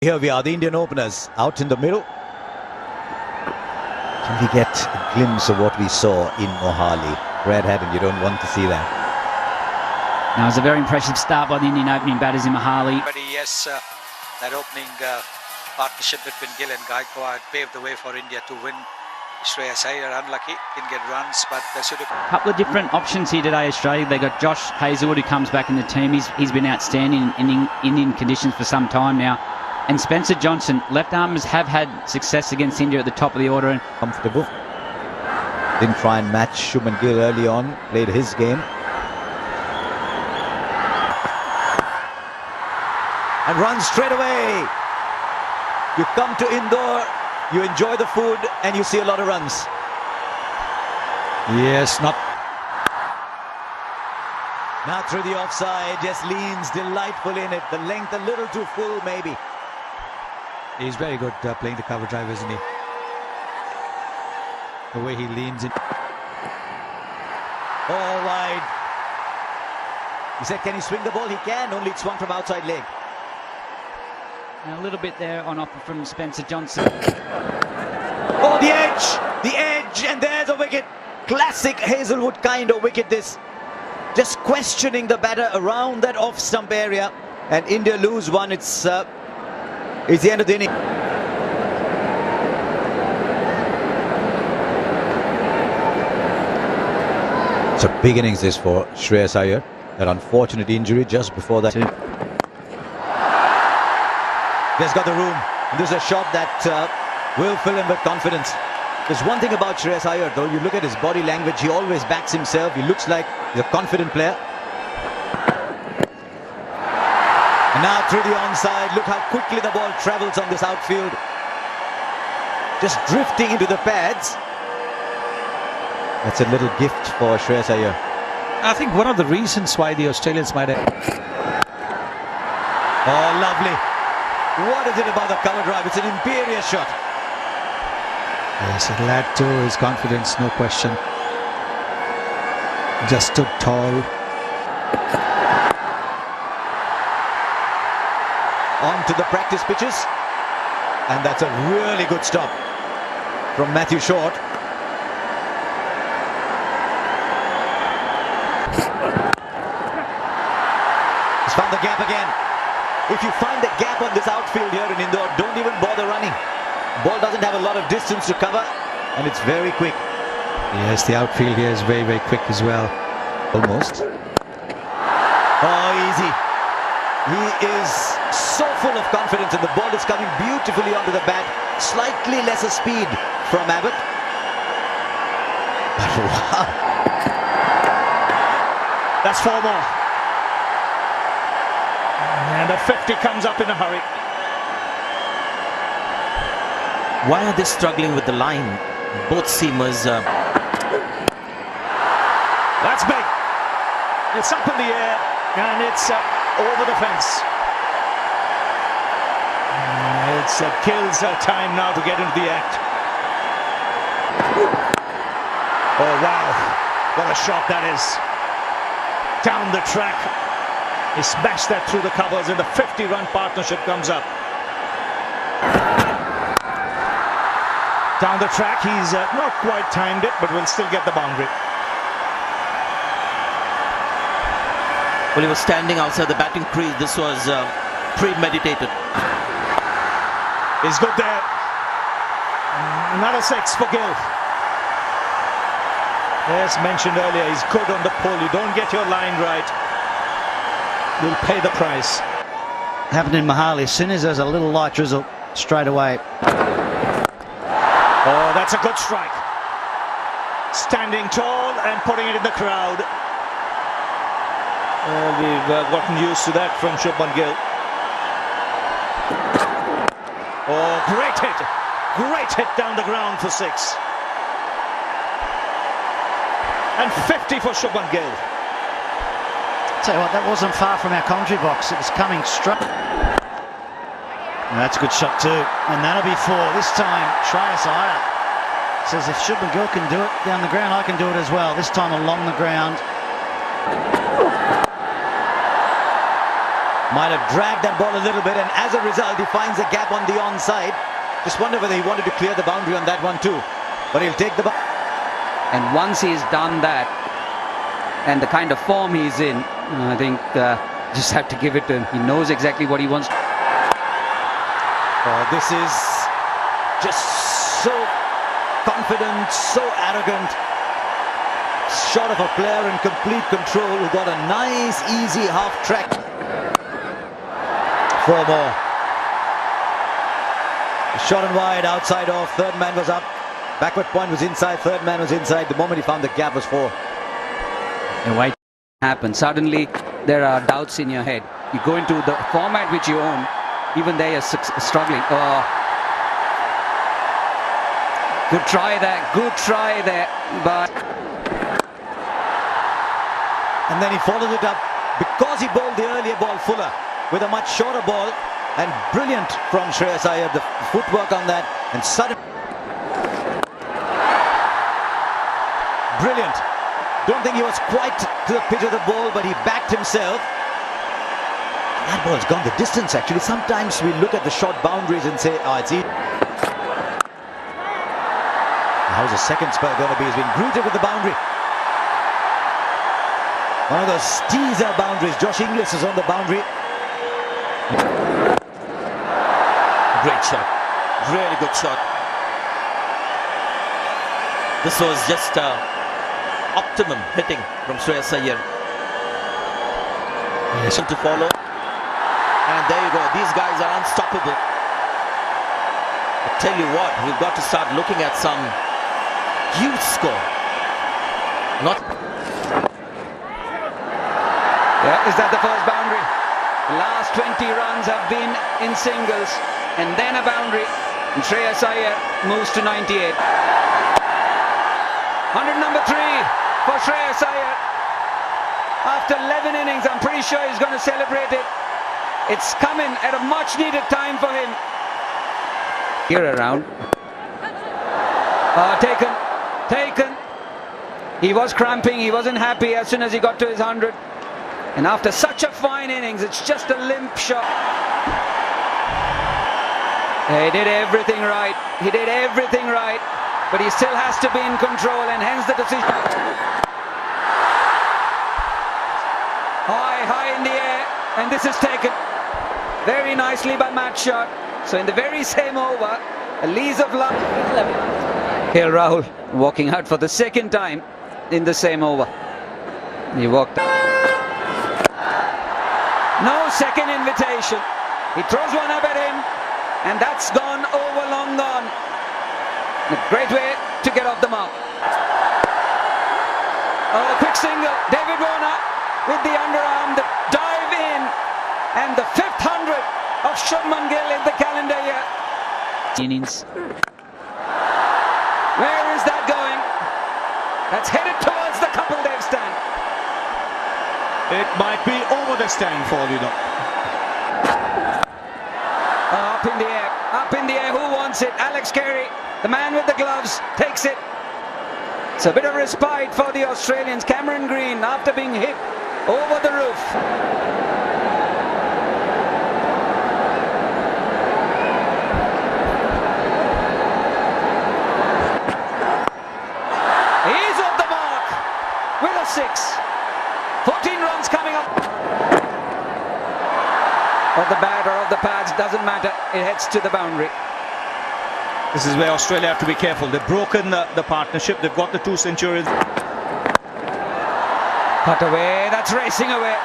Here we are, the Indian openers out in the middle. Can we get a glimpse of what we saw in Mohali? Red-hat, and you don't want to see that. Now, it was a very impressive start by the Indian opening batters in Mohali. But yes, that opening partnership between Gill and Gaikwad paved the way for India to win. Shreyas Iyer unlucky, didn't get runs, but they should have. A couple of different options here today, Australia. They got Josh Hazlewood, who comes back in the team. He's been outstanding in Indian conditions for some time now. And Spencer Johnson, left armers have had success against India at the top of the order. And comfortable. Didn't try and match Shubman Gill early on, played his game. And runs straight away. You come to Indore, you enjoy the food, and you see a lot of runs. Yes, not. Now through the offside, just leans delightful in it. The length a little too full, maybe. He's very good playing the cover drive, isn't he? The way he leans in. All wide. He said, can he swing the ball? He can, only it swung from outside leg. a little bit there on offer from Spencer Johnson. Oh, the edge, and there's a wicket. Classic Hazlewood kind of wicket this. Just questioning the batter around that off-stump area, and India lose one. It's the end of the inning. It's a big innings this for Shreyas Iyer. That unfortunate injury just before that. There's got the room. This is a shot that will fill him with confidence. There's one thing about Shreyas Iyer, though. You look at his body language. He always backs himself. He looks like he's a confident player. And now through the onside, look how quickly the ball travels on this outfield. Just drifting into the pads. That's a little gift for Shreyas Iyer. I think one of the reasons why the Australians might have... Oh, lovely. What is it about the cover drive? It's an imperious shot. Yes, it'll add to his confidence, no question. Just stood tall. On to the practice pitches, and that's a really good stop from Matthew Short. He's found the gap again. If you find the gap on this outfield here in Indore, don't even bother running. Ball doesn't have a lot of distance to cover, and it's very quick. Yes, the outfield here is very, very quick as well. Almost. Oh, easy. He is so full of confidence, and the ball is coming beautifully onto the bat. Slightly lesser speed from Abbott. But wow. That's 4 more. And a 50 comes up in a hurry. Why are they struggling with the line? Both seamers. That's big. It's up in the air, and it's over the fence. It kills time now to get into the act. Oh, wow. What a shot that is. Down the track. He smashed that through the covers, and the 50-run partnership comes up. Down the track, he's not quite timed it, but will still get the boundary. Well, he was standing outside the batting crease. This was premeditated. He's good there. Another 6 for Gill. As mentioned earlier, he's good on the pull. You don't get your line right, you'll pay the price. Happened in Mohali. As soon as there's a little light drizzle, straight away. Oh, that's a good strike. Standing tall and putting it in the crowd. We've gotten used to that from Shubman Gill. Oh, great hit. Great hit down the ground for 6. And 50 for Shubman Gill. Tell you what, that wasn't far from our commentary box. It was coming straight. That's a good shot too. And that'll be 4. This time, Shreyas Iyer says if Shubman Gill can do it down the ground, I can do it as well. This time along the ground. Might have dragged that ball a little bit, and as a result, he finds a gap on the onside. Just wonder whether he wanted to clear the boundary on that one too. But he'll take the ball. And once he's done that, and the kind of form he's in, I think just have to give it to him. He knows exactly what he wants. Oh, this is just so confident, so arrogant. Shot of a player in complete control who got a nice, easy half track. 4 more. Shot and wide, outside off. Third man was up. Backward point was inside. Third man was inside. The moment he found the gap was 4. And why happen? Suddenly there are doubts in your head. You go into the format which you own, even they are struggling. Oh. Good try there, but... And then he followed it up because he bowled the earlier ball fuller with a much shorter ball, and brilliant from Shreyas Iyer, the footwork on that, and sudden... Brilliant. Don't think he was quite to the pitch of the ball, but he backed himself. That ball's gone the distance actually. Sometimes we look at the short boundaries and say, oh, it's easy. How's the second spell going to be? He's been greeted with the boundary. One of those teaser boundaries. Josh Inglis is on the boundary. Great shot. Really good shot. This was just optimum hitting from Shreyas Iyer. Mission to follow. And there you go. These guys are unstoppable. I tell you what, we've got to start looking at some huge score. Not... Yeah, is that the first boundary? The last 20 runs have been in singles, and then a boundary, and Shreyas Iyer moves to 98. 100 number 3 for Shreyas Iyer. After 11 innings, I'm pretty sure he's going to celebrate it. It's coming at a much needed time for him. Here around. Taken. He was cramping, he wasn't happy as soon as he got to his 100. And after such a fine innings, it's just a limp shot. He did everything right. But he still has to be in control, and hence the decision. High in the air, and this is taken very nicely by Matt Shot. So in the very same over, a lease of luck. KL Rahul walking out for the second time in the same over. He walked out. No second invitation. He throws one up at him, and that's gone over, long gone. A great way to get off the mark. Oh, quick single. David Warner with the underarm, the dive in, and the 5th 100 of Shubman Gill in the calendar year. Innings. Where is that going? That's headed towards the Kapil Dev stand. It might be over the stand for all you know. Up in the air, who wants it? Alex Carey, the man with the gloves, takes it. It's a bit of respite for the Australians. Cameron Green, after being hit over the roof. He's off the mark with a 6. 14 runs coming up. Of the bat or of the pads, doesn't matter. It heads to the boundary. This is where Australia have to be careful. They've broken the partnership. They've got the 2 centuries. Cut away, that's racing away.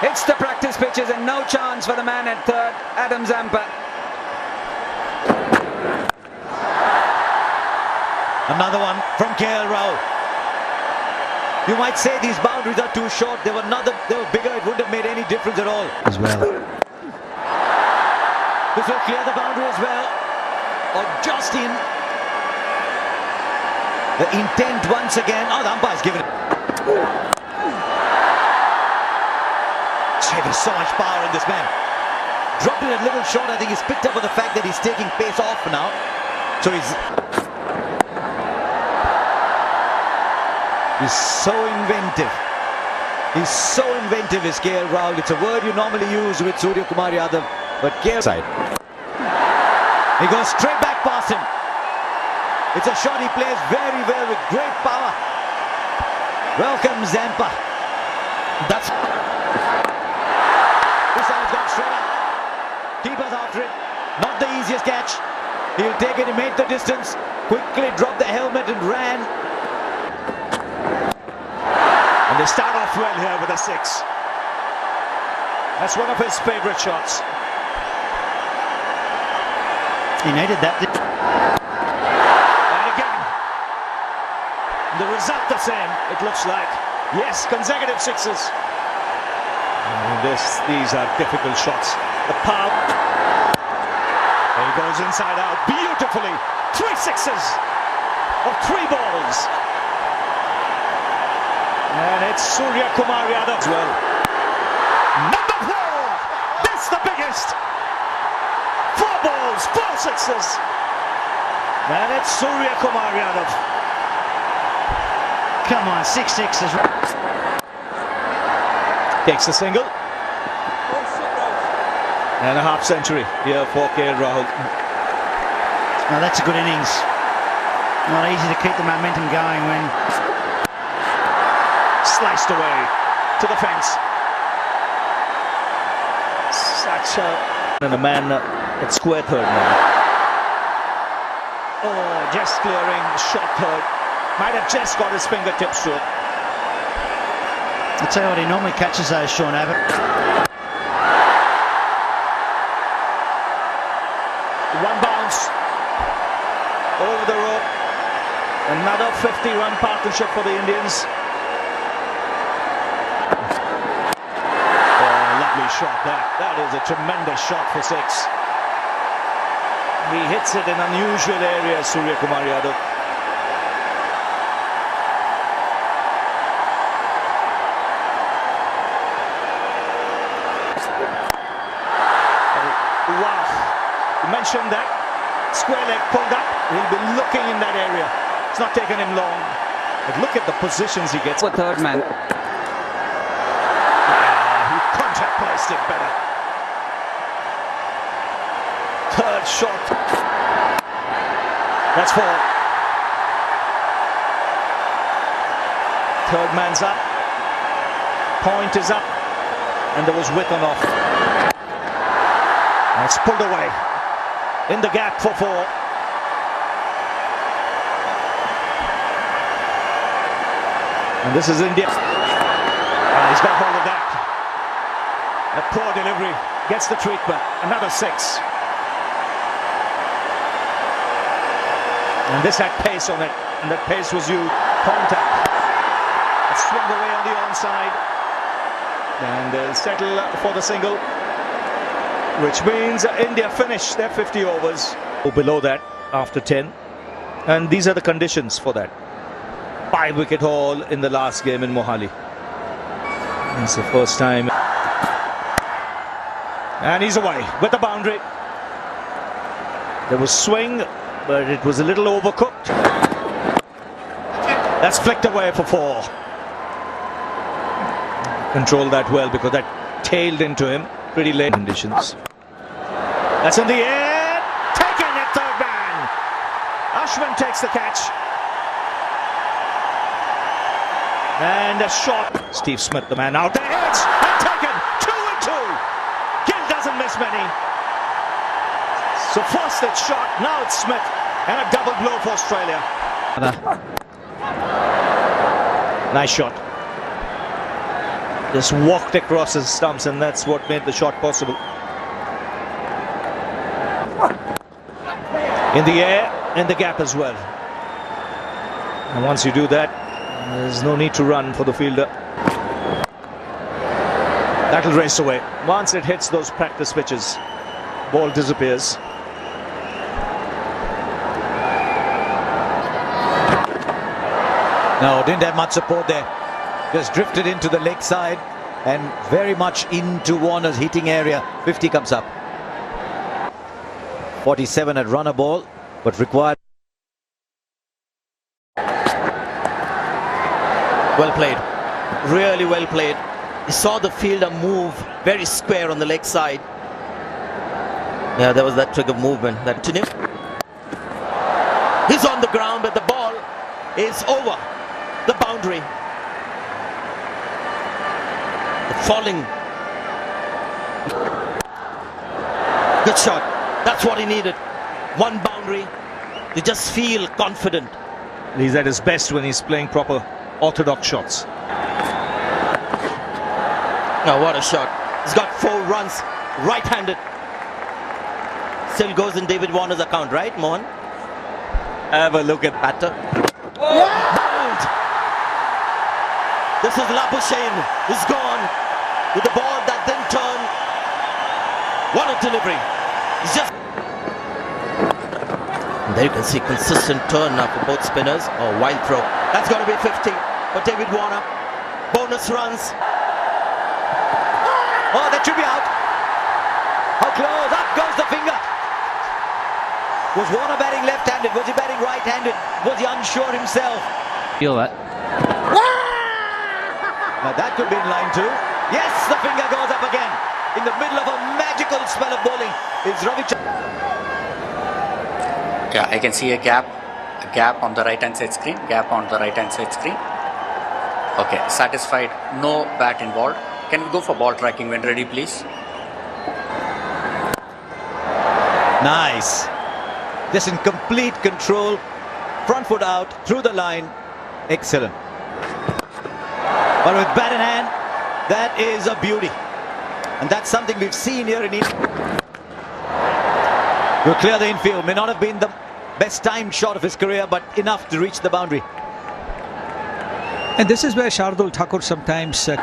Hits the practice pitches and no chance for the man at third, Adam Zampa. Another one from KL Rahul. You might say these boundaries are too short. They were bigger. It wouldn't have made any difference at all. As well. This will clear the boundary as well. Or just in. The intent once again. Oh, the umpire's given it. There's so much power in this man. Dropped it a little short. I think he's picked up on the fact that he's taking pace off now. So he's so inventive. He's so inventive, is KL Rahul. It's a word you normally use with Surya Kumar Yadav, but KL side. He goes straight back past him. It's a shot he plays very well with great power. Welcome Zampa. That's... This time it's gone straight up. Keeper's after it. Not the easiest catch. He'll take it, he made the distance. Quickly dropped the helmet and ran. And they start off well here with a 6. That's one of his favourite shots. He needed that. And again, the result the same, it looks like. Yes, consecutive 6s. And these are difficult shots. The power. There he goes inside out beautifully. 3 6s of 3 balls. And it's Surya Kumar Yadav as well. Number 4! That's the biggest! 4 balls, 4 6s. And it's Surya Kumar Yadav. Come on, 6 6s. Takes the single. And a half century here for KL Rahul. Now that's a good innings. Not easy to keep the momentum going when... Sliced away to the fence. Such a... And a man at square third now. Oh, just clearing, shot third. Might have just got his fingertips to it. I'll tell you what, he normally catches those, Sean Abbott. One bounce over the rope. Another 50-run partnership for the Indians. Shot that is a tremendous shot for 6. He hits it in unusual areas, Surya Kumar Yadav. Wow, you mentioned that square leg pulled up. He'll be looking in that area. It's not taking him long, but look at the positions he gets. The third man. Placed it better. Third shot. That's 4. Third man's up. Point is up. And there was width on off. And it's pulled away. In the gap for 4. And this is India. And he's got hold of that. A poor delivery, gets the treatment, another 6. And this had pace on it, and that pace was used. Contact. A swung away on the onside. And they'll settle for the single, which means India finish their 50 overs. Below that after 10. And these are the conditions for that. 5-wicket haul in the last game in Mohali. It's the first time. And he's away with the boundary. There was swing, but it was a little overcooked. That's flicked away for 4. Controlled that well because that tailed into him pretty late conditions. That's in the air. Taken at third man. Ashwin takes the catch. And a shot. Steve Smith, the man out. The edge and taken. 2 and 2. Gill doesn't miss many. So first it's shot, now it's Smith. And a double blow for Australia. Nice shot. Just walked across his stumps, and that's what made the shot possible. In the air, in the gap as well. And once you do that, there's no need to run for the fielder. That'll race away. Once it hits those practice pitches, ball disappears. No, didn't have much support there. Just drifted into the leg side and very much into Warner's hitting area. 50 comes up. 47 at runner ball, but required. Well played. Really well played. He saw the fielder move very square on the leg side. Yeah, there was that trick of movement. That continue. He's on the ground, but the ball is over the boundary. The falling. Good shot. That's what he needed. One boundary to just feel confident. He's at his best when he's playing proper orthodox shots. Now what a shot. He's got 4 runs, right-handed. Still goes in David Warner's account, right, Mohan? Have a look at Batter. Bowled. This is Labuschagne. He's gone with the ball that didn't turn. What a delivery. He's just... And there you can see consistent turn now for both spinners. Oh, wild throw. That's got to be 50 for David Warner. Bonus runs. Oh, that should be out. How close? Up goes the finger. Was Warner batting left-handed? Was he batting right-handed? Was he unsure himself? Feel that. Now that could be in line too. Yes, the finger goes up again. In the middle of a magical spell of bowling is Yeah, I can see a gap on the right hand side screen, Okay, satisfied, no bat involved. Can we go for ball tracking when ready, please? Nice. Just in complete control. Front foot out, through the line. Excellent. But with bat in hand, that is a beauty. And that's something we've seen here in India. Will clear the infield. May not have been the best timed shot of his career, but enough to reach the boundary. And this is where Shardul Thakur sometimes... Play on.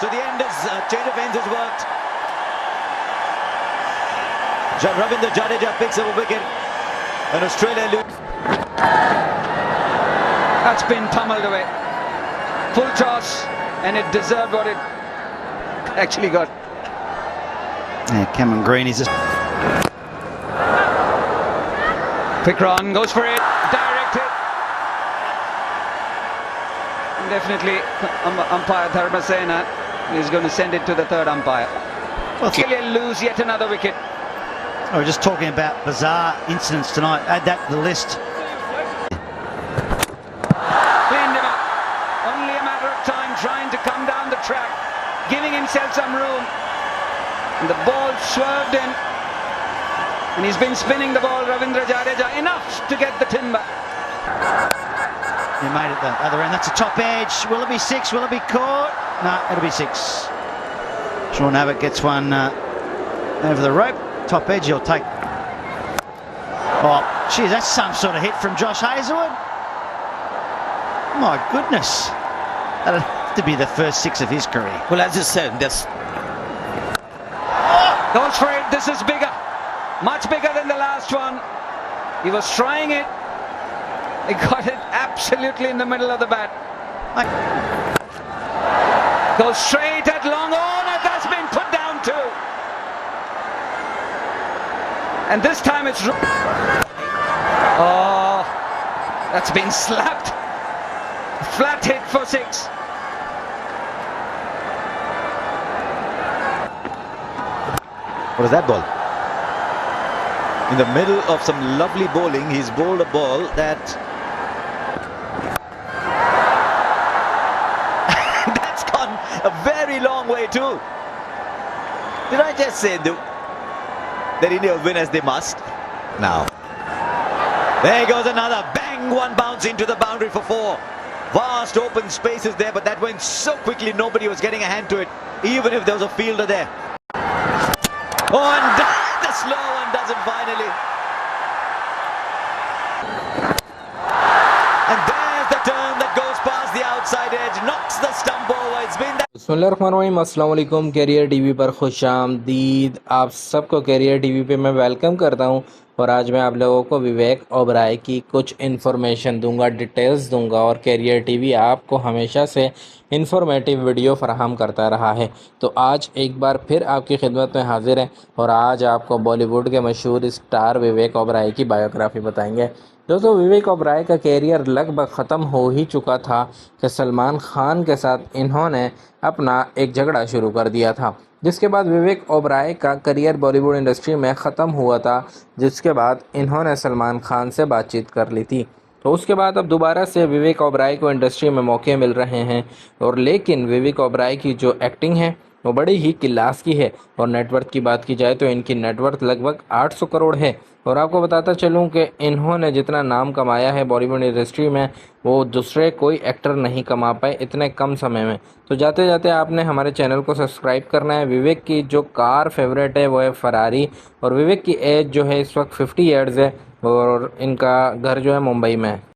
So the end is, change of ends has worked. Ravindra Jadeja picks up a wicket. And Australia lose. That's been pummeled away. Full toss, and it deserved what it actually got. Yeah, Cameron Green is just... Quick run, goes for it, direct hit. Definitely, umpire Dharmasena is going to send it to the third umpire. Well, Australia lose yet another wicket. we're just talking about bizarre incidents tonight. Add that to the list. Cleaned him up. Only a matter of time, trying to come down the track, giving himself some room. And the ball swerved in. And he's been spinning the ball, Ravindra Jadeja, enough to get the timber. You made it the other end. That's a top edge. Will it be 6? Will it be caught? No, it'll be 6. Sean Abbott gets one over the rope. Top edge, he'll take. Oh, geez, that's some sort of hit from Josh Hazlewood. My goodness. That'll have to be the first 6 of his career. Well, as you said, there's... Goes for it. This is bigger. Much bigger than the last one. He was trying it. He got it absolutely in the middle of the bat. Goes straight at long on, and that's been put down too. And this time it's... Oh, that's been slapped. Flat hit for 6. What is that ball? In the middle of some lovely bowling, he's bowled a ball that... That's gone a very long way too. Did I just say that India will win as they must? Now. There goes another. Bang! One bounce into the boundary for 4. Vast open spaces there, but that went so quickly nobody was getting a hand to it, even if there was a fielder there. Oh, and the slow one does it finally. And there's the turn that goes past the outside edge, knocks the stump over. It's been that. बिस्मिल्लाहिर्रहमानिर्रहीम, अस्सलाम वालेकुम। Career TV पर खुश आमदीद। आप सबको career TV पे मैं वेलकम करता हूं। और आज मैं आप लोगों को विवेक ओबराय की कुछ इन्फॉर्मेशन दूंगा, डिटेल्स दूंगा। और कैरियर टीवी आपको हमेशा से इन्फॉर्मेटिव वीडियो फराहम करता रहा है, तो आज एक बार फिर आपकी खिदमत में हाजिर है और आज आपको बॉलीवुड के मशहूर स्टार विवेक ओबराय की बायोग्राफी बताएंगे। दोस्तों, विवेक ओबराय का कैरियर लगभग ख़त्म हो ही चुका था कि सलमान खान के साथ इन्होंने अपना एक झगड़ा शुरू कर दिया था, जिसके बाद विवेक ओबराय का करियर बॉलीवुड इंडस्ट्री में ख़त्म हुआ था, जिसके बाद इन्होंने सलमान खान से बातचीत कर ली थी। तो उसके बाद अब दोबारा से विवेक ओबराय को इंडस्ट्री में मौके मिल रहे हैं, और लेकिन विवेक ओबराय की जो एक्टिंग है वो बड़ी ही क्लास की है। और नेटवर्थ की बात की जाए तो इनकी नेटवर्थ लगभग 800 करोड़ है। और आपको बताता चलूं कि इन्होंने जितना नाम कमाया है बॉलीवुड इंडस्ट्री में, वो दूसरे कोई एक्टर नहीं कमा पाए इतने कम समय में। तो जाते जाते आपने हमारे चैनल को सब्सक्राइब करना है। विवेक की जो कार फेवरेट है वो है फरारी, और विवेक की एज जो है इस वक्त 50 ईयर्स है, और इनका घर जो है मुंबई में है।